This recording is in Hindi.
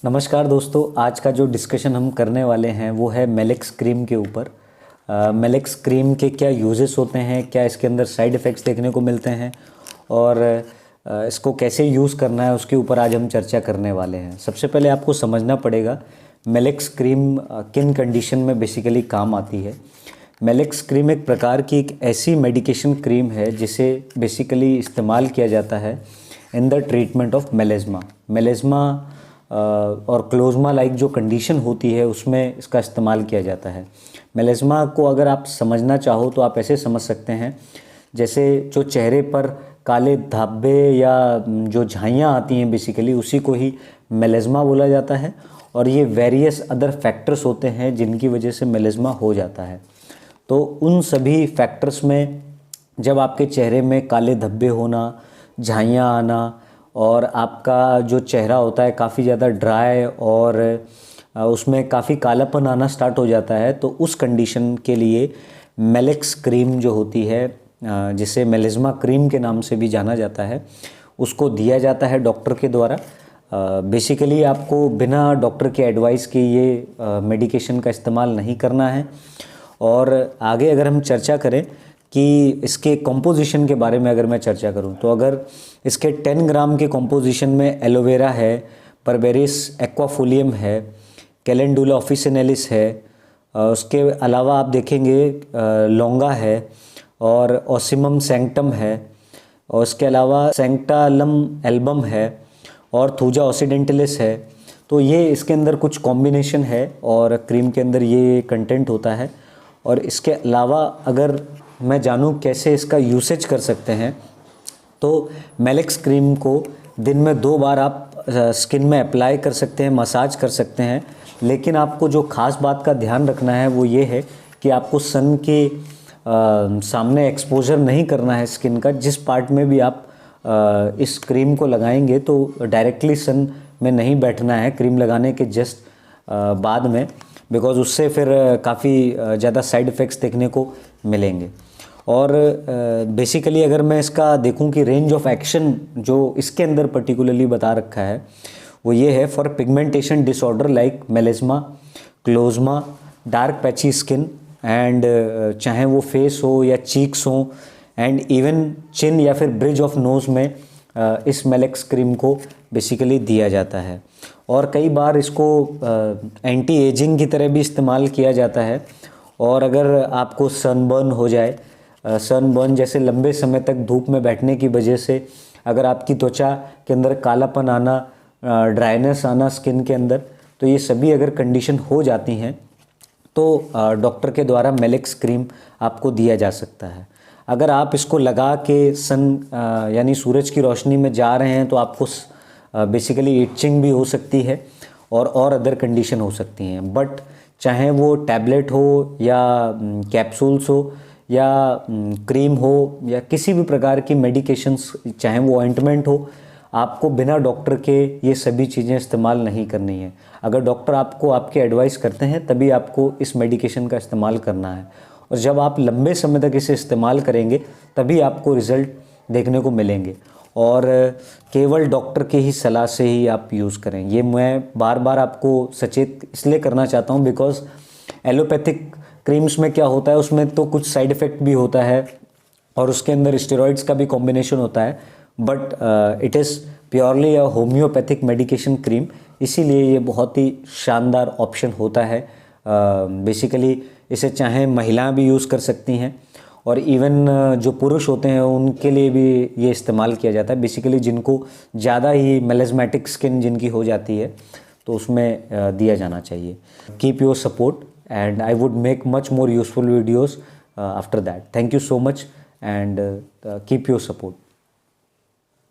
नमस्कार दोस्तों, आज का जो डिस्कशन हम करने वाले हैं वो है मेलेक्स क्रीम के ऊपर। मेलेक्स क्रीम के क्या यूजेस होते हैं, क्या इसके अंदर साइड इफ़ेक्ट्स देखने को मिलते हैं और इसको कैसे यूज़ करना है, उसके ऊपर आज हम चर्चा करने वाले हैं। सबसे पहले आपको समझना पड़ेगा मेलेक्स क्रीम किन कंडीशन में बेसिकली काम आती है। मेलेक्स क्रीम एक प्रकार की एक ऐसी मेडिकेशन क्रीम है जिसे बेसिकली इस्तेमाल किया जाता है इन द ट्रीटमेंट ऑफ मेलेज़मा और क्लोज़मा लाइक जो कंडीशन होती है उसमें इसका इस्तेमाल किया जाता है। मेलेज़मा को अगर आप समझना चाहो तो आप ऐसे समझ सकते हैं जैसे जो चेहरे पर काले धब्बे या जो झाइयाँ आती हैं बेसिकली उसी को ही मेलेज़मा बोला जाता है। और ये वेरियस अदर फैक्टर्स होते हैं जिनकी वजह से मेलेज़मा हो जाता है। तो उन सभी फैक्टर्स में जब आपके चेहरे में काले धब्बे होना, झाइयाँ आना और आपका जो चेहरा होता है काफ़ी ज़्यादा ड्राई और उसमें काफ़ी कालापन आना स्टार्ट हो जाता है, तो उस कंडीशन के लिए मेलेक्स क्रीम जो होती है, जिसे मेलेज़मा क्रीम के नाम से भी जाना जाता है, उसको दिया जाता है डॉक्टर के द्वारा। बेसिकली आपको बिना डॉक्टर के एडवाइस के ये मेडिकेशन का इस्तेमाल नहीं करना है। और आगे अगर हम चर्चा करें कि इसके कंपोजिशन के बारे में अगर मैं चर्चा करूं, तो अगर इसके 10 ग्राम के कंपोजिशन में एलोवेरा है, परबेरिस एक्वाफोलियम है, कैलेंडुला ऑफिसिनेलिस है, उसके अलावा आप देखेंगे लौंगा है और ओसिमम सैंक्टम है, और उसके अलावा सैंक्टालम एल्बम है और थूजा ऑक्सीडेंटलिस है। तो ये इसके अंदर कुछ कॉम्बिनेशन है और क्रीम के अंदर ये कंटेंट होता है। और इसके अलावा अगर मैं जानूँ कैसे इसका यूसेज कर सकते हैं, तो मेलेक्स क्रीम को दिन में 2 बार आप स्किन में अप्लाई कर सकते हैं, मसाज कर सकते हैं। लेकिन आपको जो ख़ास बात का ध्यान रखना है वो ये है कि आपको सन के सामने एक्सपोजर नहीं करना है स्किन का। जिस पार्ट में भी आप इस क्रीम को लगाएंगे तो डायरेक्टली सन में नहीं बैठना है क्रीम लगाने के जस्ट बाद में, बिकॉज़ उससे फिर काफ़ी ज़्यादा साइड इफ़ेक्ट्स देखने को मिलेंगे। और बेसिकली अगर मैं इसका देखूं कि रेंज ऑफ एक्शन जो इसके अंदर पर्टिकुलरली बता रखा है वो ये है for pigmentation disorder like melasma, chloasma, dark patchy skin and चाहे वो फेस हो या चीक्स हो एंड इवन चिन या फिर ब्रिज ऑफ नोज़ में इस मेलेक्स क्रीम को बेसिकली दिया जाता है। और कई बार इसको एंटी एजिंग की तरह भी इस्तेमाल किया जाता है। और अगर आपको सनबर्न हो जाए, सनबर्न जैसे लंबे समय तक धूप में बैठने की वजह से अगर आपकी त्वचा के अंदर कालापन आना, ड्राइनेस आना स्किन के अंदर, तो ये सभी अगर कंडीशन हो जाती हैं तो डॉक्टर के द्वारा मेलेक्स क्रीम आपको दिया जा सकता है। अगर आप इसको लगा के सन यानी सूरज की रोशनी में जा रहे हैं तो आपको बेसिकली इचिंग भी हो सकती है और अदर कंडीशन हो सकती हैं। बट चाहे वो टैबलेट हो या कैप्सूल्स हो या क्रीम हो या किसी भी प्रकार की मेडिकेशंस, चाहे वो ऑइंटमेंट हो, आपको बिना डॉक्टर के ये सभी चीज़ें इस्तेमाल नहीं करनी है। अगर डॉक्टर आपको आपके एडवाइस करते हैं तभी आपको इस मेडिकेशन का इस्तेमाल करना है। और जब आप लंबे समय तक इसे इस्तेमाल करेंगे तभी आपको रिज़ल्ट देखने को मिलेंगे। और केवल डॉक्टर के ही सलाह से ही आप यूज़ करें। ये मैं बार बार आपको सचेत इसलिए करना चाहता हूँ बिकॉज़ एलोपैथिक क्रीम्स में क्या होता है, उसमें तो कुछ साइड इफ़ेक्ट भी होता है और उसके अंदर स्टेरॉइड्स का भी कॉम्बिनेशन होता है। But it is purely a homeopathic medication cream, इसीलिए ये बहुत ही शानदार ऑप्शन होता है। बेसिकली इसे चाहे महिलाएं भी यूज़ कर सकती हैं और इवन जो पुरुष होते हैं उनके लिए भी ये इस्तेमाल किया जाता है। बेसिकली जिनको ज़्यादा ही मेलेज़मेटिक स्किन जिनकी हो जाती है तो उसमें दिया जाना चाहिए। Keep your support and I would make much more useful videos after that. Thank you so much and keep your support.